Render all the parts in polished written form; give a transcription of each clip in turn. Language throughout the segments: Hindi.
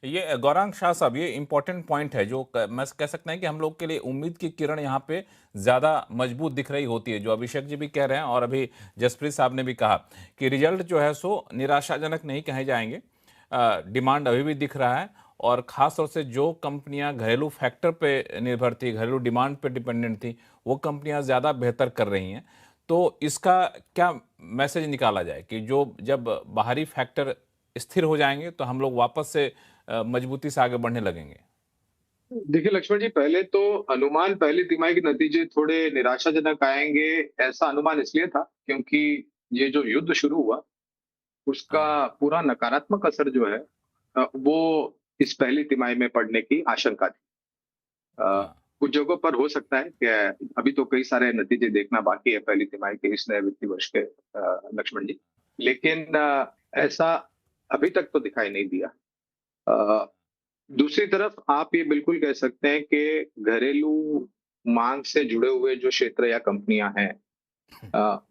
ये गौरांग शाह साहब, ये इम्पोर्टेंट पॉइंट है जो मैं कह सकते हैं कि हम लोग के लिए उम्मीद की किरण यहाँ पे ज़्यादा मजबूत दिख रही होती है, जो अभिषेक जी भी कह रहे हैं और अभी जसप्रीत साहब ने भी कहा कि रिजल्ट जो है सो निराशाजनक नहीं कहे जाएंगे। डिमांड अभी भी दिख रहा है और ख़ास तौर से जो कंपनियां घरेलू फैक्टर पे निर्भर थी, घरेलू डिमांड पे डिपेंडेंट थी, वो कंपनियां ज़्यादा बेहतर कर रही हैं। तो इसका क्या मैसेज निकाला जाए कि जो जब बाहरी फैक्टर स्थिर हो जाएंगे तो हम लोग वापस से मजबूती से आगे बढ़ने लगेंगे। देखिए लक्ष्मण जी, पहले तो अनुमान पहली तिमाही के नतीजे थोड़े निराशाजनक आएंगे, ऐसा अनुमान इसलिए था क्योंकि ये जो युद्ध शुरू हुआ उसका हाँ। पूरा नकारात्मक असर जो है वो इस पहली तिमाही में पड़ने की आशंका थी। अ, हाँ। कुछ जगहों पर हो सकता है कि अभी तो कई सारे नतीजे देखना बाकी है पहली तिमाही के इस नए वित्तीय वर्ष के, लक्ष्मण जी। लेकिन ऐसा अभी तक तो दिखाई नहीं दिया। अ, दूसरी तरफ आप ये बिल्कुल कह सकते हैं कि घरेलू मांग से जुड़े हुए जो क्षेत्र या कंपनियां हैं,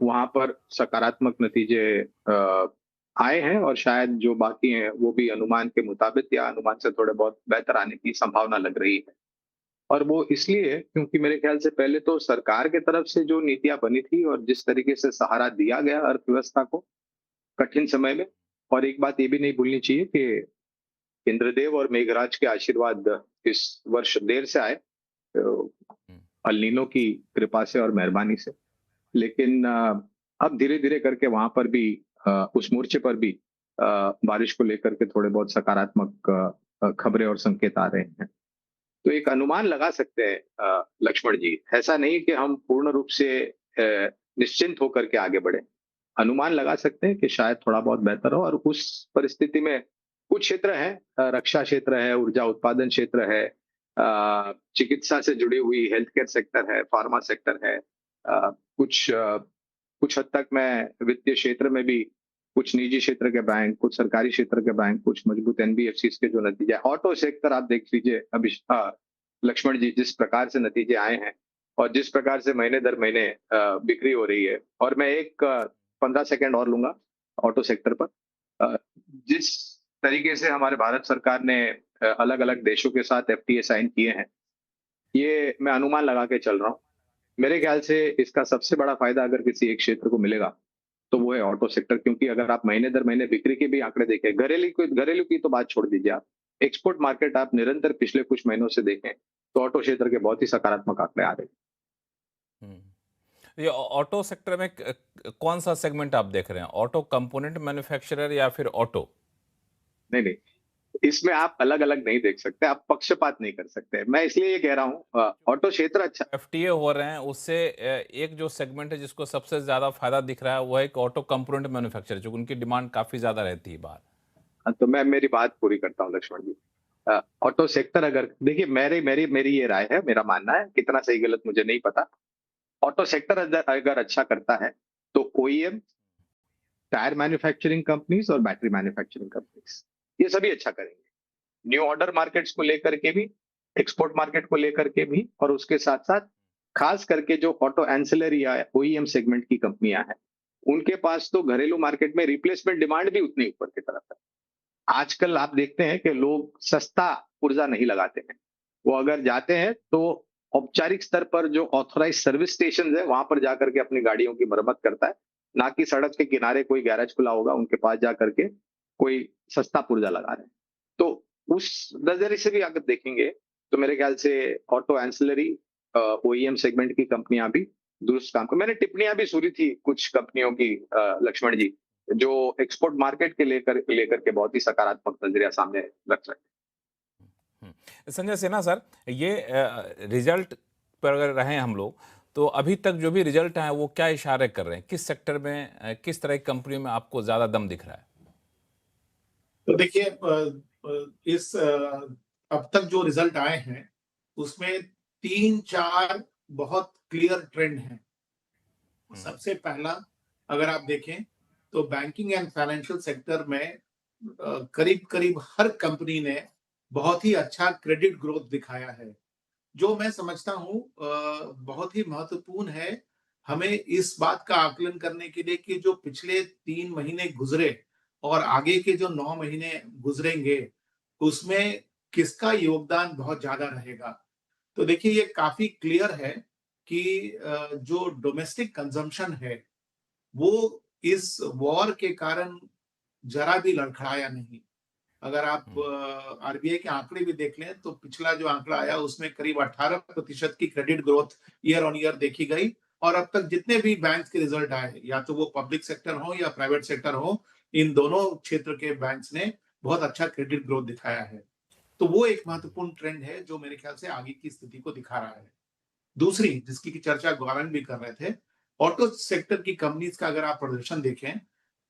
वहां पर सकारात्मक नतीजे आए हैं और शायद जो बाकी हैं वो भी अनुमान के मुताबिक या अनुमान से थोड़े बहुत बेहतर आने की संभावना लग रही है। और वो इसलिए क्योंकि मेरे ख्याल से पहले तो सरकार के तरफ से जो नीतियां बनी थी और जिस तरीके से सहारा दिया गया अर्थव्यवस्था को कठिन समय में। और एक बात ये भी नहीं भूलनी चाहिए कि इंद्रदेव और मेघराज के आशीर्वाद इस वर्ष देर से आए, हम्म। अल नीनो की कृपा से और मेहरबानी से। लेकिन अब धीरे-धीरे करके वहाँ पर भी उस मोर्चे पर भी बारिश को लेकर के थोड़े बहुत सकारात्मक खबरें और संकेत आ रहे हैं। तो एक अनुमान लगा सकते हैं लक्ष्मण जी, ऐसा नहीं कि हम पूर्ण रूप से निश्चिंत होकर के आगे बढ़े। अनुमान लगा सकते हैं कि शायद थोड़ा बहुत बेहतर हो और उस परिस्थिति में कुछ क्षेत्र हैं, रक्षा क्षेत्र है, ऊर्जा उत्पादन क्षेत्र है, चिकित्सा से जुड़ी हुई हेल्थ केयर सेक्टर है, फार्मा सेक्टर है, कुछ हद तक मैं वित्तीय क्षेत्र में भी कुछ निजी क्षेत्र के बैंक, कुछ सरकारी क्षेत्र के बैंक, कुछ मजबूत एनबीएफसीज के जो नतीजे, ऑटो सेक्टर आप देख लीजिए अभी, लक्ष्मण जी, जिस प्रकार से नतीजे आए हैं और जिस प्रकार से महीने दर महीने बिक्री हो रही है। और मैं एक 15 सेकंड और लूंगा ऑटो सेक्टर पर। अ, जिस तरीके से हमारे भारत सरकार ने अलग अलग देशों के साथ एफटीए साइन किए हैं, ये मैं अनुमान लगा के चल रहा हूँ। मेरे ख्याल से इसका सबसे बड़ा फायदा अगर किसी एक क्षेत्र को मिलेगा तो वो है ऑटो सेक्टर, क्योंकि अगर आप महीने दर महीने बिक्री के भी आंकड़े देखें, घरेलू की तो बात छोड़ दीजिए आप, एक्सपोर्ट मार्केट आप निरंतर पिछले कुछ महीनों से देखें तो ऑटो क्षेत्र के बहुत ही सकारात्मक आंकड़े आ रहे हैं। ये ऑटो सेक्टर में कौन सा सेगमेंट आप देख रहे हैं, ऑटो कंपोनेंट मैन्युफैक्चरर या फिर ऑटो? नहीं नहीं, इसमें आप अलग अलग नहीं देख सकते, आप पक्षपात नहीं कर सकते। मैं इसलिए ये कह रहा हूँ, ऑटो क्षेत्र अच्छा। एफटीए हो रहे हैं उससे एक जो सेगमेंट है जिसको सबसे ज्यादा फायदा दिख रहा है वो है एक ऑटो कंपोनेंट मैन्युफैक्चरर, जो उनकी डिमांड काफी ज्यादा रहती है बाहर। तो मैं मेरी बात पूरी करता हूँ लक्ष्मण जी। ऑटो सेक्टर अगर देखिए, मेरी मेरी मेरी ये राय है, मेरा मानना है, कितना सही गलत मुझे नहीं पता। ऑटो सेक्टर अगर अगर अच्छा करता है तो ओईएम, टायर मैन्युफैक्चरिंग कंपनीज और बैटरी मैन्युफैक्चरिंग कंपनीज, ये सभी अच्छा करेंगे। न्यू ऑर्डर मार्केट्स को लेकर के भी, एक्सपोर्ट मार्केट को लेकर के भी, और उसके साथ साथ खास करके जो ऑटो एंसिलरी या ओईएम सेगमेंट की कंपनियां हैं, उनके पास तो घरेलू मार्केट में रिप्लेसमेंट डिमांड भी उतनी ऊपर की तरफ है। आजकल आप देखते हैं कि लोग सस्ता पुर्जा नहीं लगाते हैं। वो अगर जाते हैं तो औपचारिक स्तर पर जो ऑथराइज्ड सर्विस स्टेशन है वहां पर जाकर के अपनी गाड़ियों की मरम्मत करता है, ना कि सड़क के किनारे कोई गैरेज खुला होगा उनके पास जाकर के कोई सस्ता पुर्जा लगा रहे हैं। तो उस नजरिए से भी अगर देखेंगे तो मेरे ख्याल से ऑटो एंसिलरी ओईएम सेगमेंट की कंपनियां भी दुरुस्त काम कर। मैंने टिप्पणियां भी सुनी थी कुछ कंपनियों की, लक्ष्मण जी, जो एक्सपोर्ट मार्केट के लेकर लेकर के बहुत ही सकारात्मक नजरिया सामने रख रहे हैं। संजय सिन्हा सर, ये रिजल्ट पर अगर रहे हम लोग, तो अभी तक जो भी रिजल्ट आए वो क्या इशारे कर रहे हैं, किस सेक्टर में किस तरह की कंपनियों में आपको ज्यादा दम दिख रहा है? तो देखिए, इस अब तक जो रिजल्ट आए हैं उसमें 3-4 बहुत क्लियर ट्रेंड हैं। हम्म। सबसे पहला, अगर आप देखें तो बैंकिंग एंड फाइनेंशियल सेक्टर में करीब-करीब हर कंपनी ने बहुत ही अच्छा क्रेडिट ग्रोथ दिखाया है। जो मैं समझता हूँ बहुत ही महत्वपूर्ण है हमें इस बात का आकलन करने के लिए कि जो पिछले 3 महीने गुजरे और आगे के जो 9 महीने गुजरेंगे, उसमें किसका योगदान बहुत ज्यादा रहेगा। तो देखिए ये काफी क्लियर है कि जो डोमेस्टिक कंजम्पशन है वो इस वॉर के कारण जरा भी लड़खड़ाया नहीं। अगर आप हम्म, आरबीआई के आंकड़े भी देख लें तो पिछला जो आंकड़ा आया उसमें करीब 18% की credit growth year on year देखी गई। और अब तक जितने भी बैंक के रिजल्ट आए या तो वो पब्लिक सेक्टर हो या प्राइवेट सेक्टर हो, इन दोनों क्षेत्र के बैंक्स ने बहुत अच्छा क्रेडिट ग्रोथ दिखाया है। तो वो एक महत्वपूर्ण ट्रेंड है जो मेरे ख्याल से आगे की स्थिति को दिखा रहा है। दूसरी जिसकी की चर्चा गौरव भी कर रहे थे, ऑटो सेक्टर की कंपनीज का अगर आप प्रदर्शन देखें,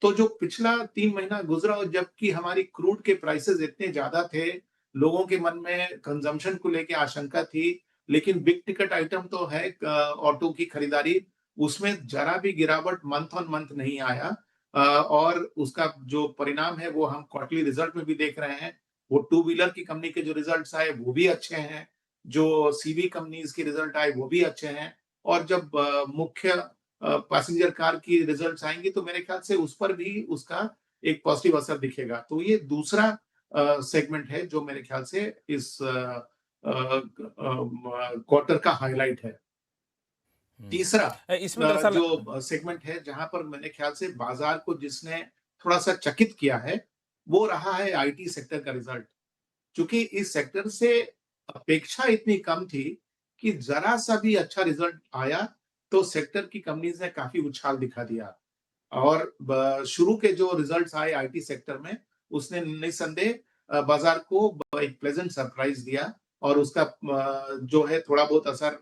तो जो पिछला 3 महीना गुजरा और जबकि हमारी क्रूड के प्राइसेस इतने ज़्यादा थे, लोगों के मन में कंजम्पशन को लेके आशंका थी, लेकिन बिग टिकट आइटम तो है ऑटो की खरीदारी, उसमें ज़रा भी गिरावट मंथ ऑन मंथ नहीं आया। और उसका जो परिणाम है वो हम क्वार्टरली रिजल्ट में भी देख रहे हैं। वो टू व्हीलर की कंपनी के जो रिजल्ट्स आए वो भी अच्छे हैं। जो सीवी कंपनीज के रिजल्ट आए वो भी अच्छे हैं। और जब मुख्य पैसेंजर कार की रिजल्ट्स आएंगे तो मेरे ख्याल से उस पर भी उसका एक पॉजिटिव असर दिखेगा। तो ये दूसरा सेगमेंट है जो मेरे ख्याल से इस क्वार्टर का हाईलाइट है। तीसरा इसमें दरअसल जो सेगमेंट है जहां पर मेरे ख्याल से बाजार को जिसने थोड़ा सा चकित किया है वो रहा है आईटी सेक्टर का रिजल्ट। चूंकि इस सेक्टर से अपेक्षा इतनी कम थी कि जरा सा भी अच्छा रिजल्ट आया तो सेक्टर की कंपनीज ने काफी उछाल दिखा दिया। और शुरू के जो रिजल्ट्स आए आईटी सेक्टर में उसने निस्संदेह बाजार को एक प्लेजेंट सरप्राइज दिया। और उसका जो है थोड़ा बहुत असर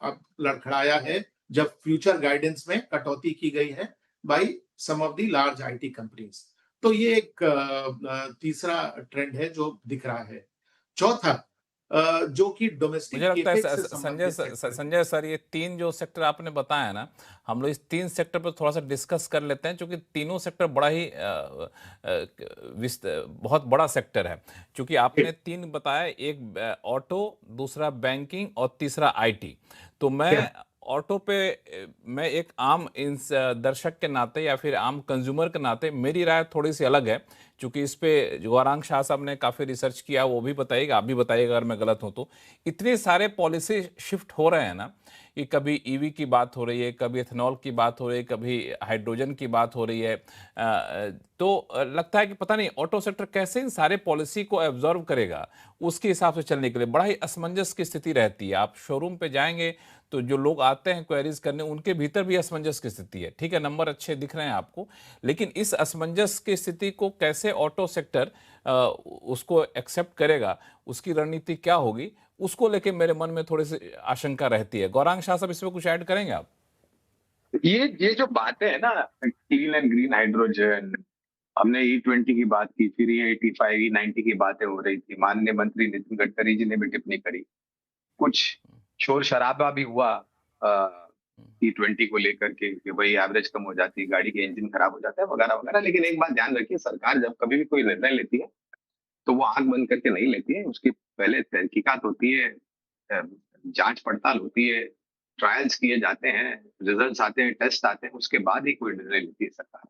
अब लड़खड़ाया है जब फ्यूचर गाइडेंस में कटौती की गई है by some of the large IT companies. तो ये एक तीसरा ट्रेंड है जो दिख रहा है। चौथा जो कि मुझे डोमेस्टिक लगता है केपेक्स से संबंधित सेक्टर है। संजय सर, ये तीन जो सेक्टर आपने बताया ना, हम लोग इस तीन सेक्टर पर थोड़ा सा डिस्कस कर लेते हैं, क्योंकि तीनों सेक्टर बड़ा ही बहुत बड़ा सेक्टर है। क्योंकि आपने तीन बताया, एक ऑटो, दूसरा बैंकिंग और तीसरा आईटी। तो मैं ऑटो पे मैं एक आम दर्शक के नाते या फिर आम कंज्यूमर के नाते मेरी राय थोड़ी सी अलग है। क्योंकि इस पे जो गौरांग शाह साहब ने काफ़ी रिसर्च किया, वो भी बताइएगा, आप भी बताइएगा अगर मैं गलत हूं तो। इतने सारे पॉलिसी शिफ्ट हो रहे हैं ना, कि कभी ईवी की बात हो रही है, कभी एथेनॉल की बात हो रही है, कभी हाइड्रोजन की बात हो रही है। तो लगता है कि पता नहीं ऑटो सेक्टर कैसे इन सारे पॉलिसी को एब्जॉर्व करेगा, उसके हिसाब से चलने के लिए बड़ा ही असमंजस की स्थिति रहती है। आप शोरूम पे जाएंगे तो जो लोग आते हैं क्वेरीज करने, उनके भीतर भी असमंजस की स्थिति है। ठीक है, नंबर अच्छे दिख रहे हैं आपको, लेकिन इस असमंजस की स्थिति को कैसे ऑटो सेक्टर उसको एक्सेप्ट करेगा, उसकी रणनीति क्या होगी, उसको लेके मेरे मन में थोड़ी सी आशंका रहती है। गौरांग शाह साहब, इसमें कुछ ऐड करेंगे आप? ये जो बातें है ना, क्लीन एंड ग्रीन हाइड्रोजन, हमने E20 की बात की, फिर ये 85 E90 की बातें हो रही थी, माननीय मंत्री नितिन गडकरी जी ने भी टिप्पणी करी, कुछ शोर शराबा भी हुआ E20 को लेकर के कि भाई एवरेज कम हो जाती है, गाड़ी के इंजन खराब हो जाता है वगैरह वगैरह। लेकिन एक बात ध्यान रखिए, सरकार जब कभी भी कोई निर्णय लेती है तो वो आंख बंद करके नहीं लेती है। उसकी पहले तहकीकात होती है, अ, जांच पड़ताल होती है, ट्रायल्स किए जाते हैं, रिजल्ट्स आते हैं, टेस्ट आते हैं, उसके बाद ही कोई निर्णय लेती है सरकार।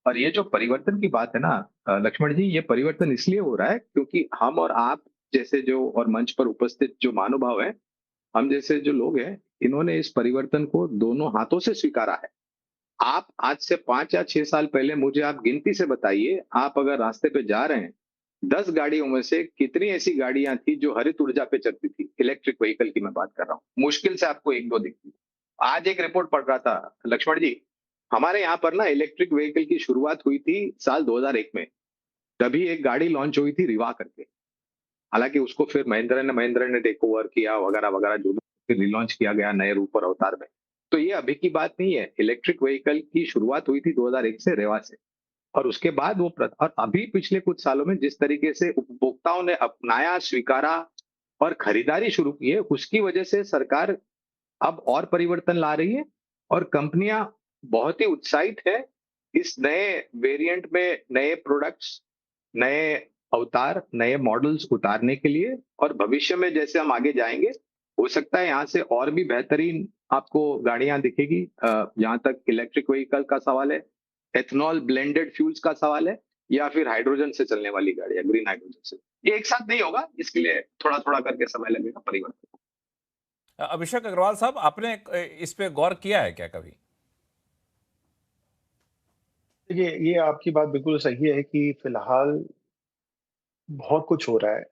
और ये जो परिवर्तन की बात है ना, लक्ष्मण जी, ये परिवर्तन इसलिए हो रहा है क्योंकि हम और आप जैसे जो और मंच पर उपस्थित जो महानुभाव है, हम जैसे जो लोग हैं, इन्होंने इस परिवर्तन को दोनों हाथों से स्वीकारा है। आप आज से 5 या 6 साल पहले मुझे आप गिनती से बताइए, आप अगर रास्ते पे जा रहे हैं, 10 गाड़ियों में से कितनी ऐसी गाड़ियां थी जो हरित ऊर्जा पे चलती थी? इलेक्ट्रिक व्हीकल की मैं बात कर रहा हूँ। मुश्किल से आपको 1-2 दिखती। आज एक रिपोर्ट पढ़ रहा था लक्ष्मण जी, हमारे यहाँ पर ना इलेक्ट्रिक व्हीकल की शुरुआत हुई थी साल 2001 में। तभी एक गाड़ी लॉन्च हुई थी रिवा करके। हालांकि उसको फिर महिंद्रा ने टेक ओवर किया वगैरह वगैरह, जो भी फिर रिलॉन्च किया गया नए रूप और अवतार में। तो ये अभी की बात नहीं है। इलेक्ट्रिक व्हीकल की शुरुआत हुई थी 2001 से रेवा से। और उसके बाद वो और अभी पिछले कुछ सालों में जिस तरीके से उपभोक्ताओं ने अपनाया, स्वीकारा और खरीदारी शुरू की है, उसकी वजह से सरकार अब और परिवर्तन ला रही है। और कंपनियां बहुत ही उत्साहित है इस नए वेरिएंट में नए प्रोडक्ट्स, नए अवतार, नए मॉडल्स उतारने के लिए। और भविष्य में जैसे हम आगे जाएंगे, हो सकता है यहाँ से और भी बेहतरीन आपको गाड़ियां दिखेगी। जहां तक इलेक्ट्रिक व्हीकल का सवाल है, एथनॉल ब्लेंडेड फ्यूल्स का सवाल है, या फिर हाइड्रोजन से चलने वाली गाड़ियाँ, ग्रीन हाइड्रोजन से। ये एक साथ नहीं होगा, इसके लिए थोड़ा-थोड़ा करके समय लगेगा परिवर्तन। अभिषेक अग्रवाल साहब, आपने इस पे गौर किया है क्या कभी? देखिए, ये आपकी बात बिल्कुल सही है कि फिलहाल बहुत कुछ हो रहा है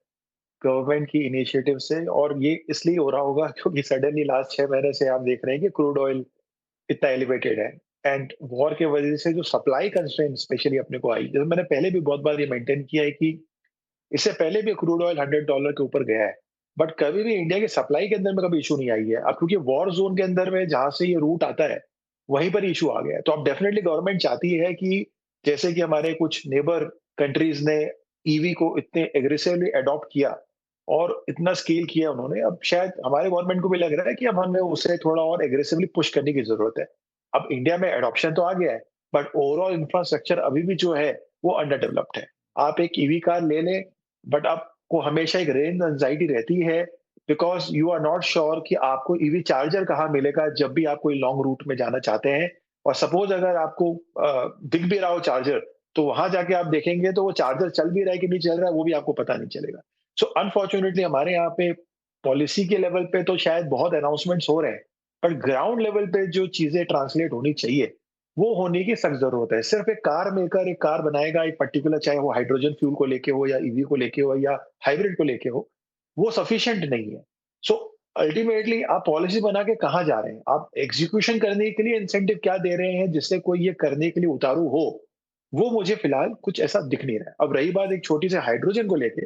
गवर्नमेंट की इनिशिएटिव से और ये इसलिए हो रहा होगा क्योंकि सडनली लास्ट 6 महीने से आप देख रहे हैं कि क्रूड ऑयल इतना एलिवेटेड है एंड वॉर के वजह से जो सप्लाई कंस्ट्रेंट स्पेशली अपने को आई, जैसे मैंने पहले भी बहुत बार ये मेंटेन किया है कि इससे पहले भी क्रूड ऑयल $100 के ऊपर गया है, बट कभी भी इंडिया की सप्लाई के अंदर में कभी इशू नहीं आई है। अब क्योंकि वॉर जोन के अंदर में जहाँ से ये रूट आता है, वहीं पर इशू आ गया है। तो अब डेफिनेटली गवर्नमेंट चाहती है कि जैसे कि हमारे कुछ नेबर कंट्रीज ने ईवी को इतने एग्रेसिवली अडॉप्ट किया और इतना स्केल किया उन्होंने, अब शायद हमारे गवर्नमेंट को भी लग रहा है कि अब हमें उसे थोड़ा और एग्रेसिवली पुश करने की जरूरत है। अब इंडिया में एडॉप्शन तो आ गया है, बट ओवरऑल इंफ्रास्ट्रक्चर अभी भी जो है वो अंडर डेवलप्ड है। आप एक ईवी कार ले लें, बट आपको हमेशा एक रेंज एंजाइटी रहती है because you are not sure कि आपको ईवी चार्जर कहाँ मिलेगा जब भी आप कोई लॉन्ग रूट में जाना चाहते हैं। और सपोज अगर आपको दिख भी रहा हो चार्जर, तो वहां जाके आप देखेंगे तो वो चार्जर चल भी रहा है कि नहीं चल रहा है वो भी आपको पता नहीं चलेगा। सो अनफॉर्चुनेटली हमारे यहाँ पे पॉलिसी के लेवल पे तो शायद बहुत अनाउंसमेंट्स हो रहे हैं, बट ग्राउंड लेवल पे जो चीजें ट्रांसलेट होनी चाहिए वो होने की सख्त जरूरत है। सिर्फ एक कार मेकर एक कार बनाएगा एक पर्टिकुलर, चाहे वो हाइड्रोजन फ्यूल को लेके हो या ईवी को लेके हो या हाइब्रिड को लेके हो, वो सफिशिएंट नहीं है। सो अल्टीमेटली आप पॉलिसी बना के कहाँ जा रहे हैं? आप एग्जीक्यूशन करने के लिए इंसेंटिव क्या दे रहे हैं जिससे कोई ये करने के लिए उतारू हो? वो मुझे फिलहाल कुछ ऐसा दिख नहीं रहा है। अब रही बात एक छोटी सी हाइड्रोजन को लेके,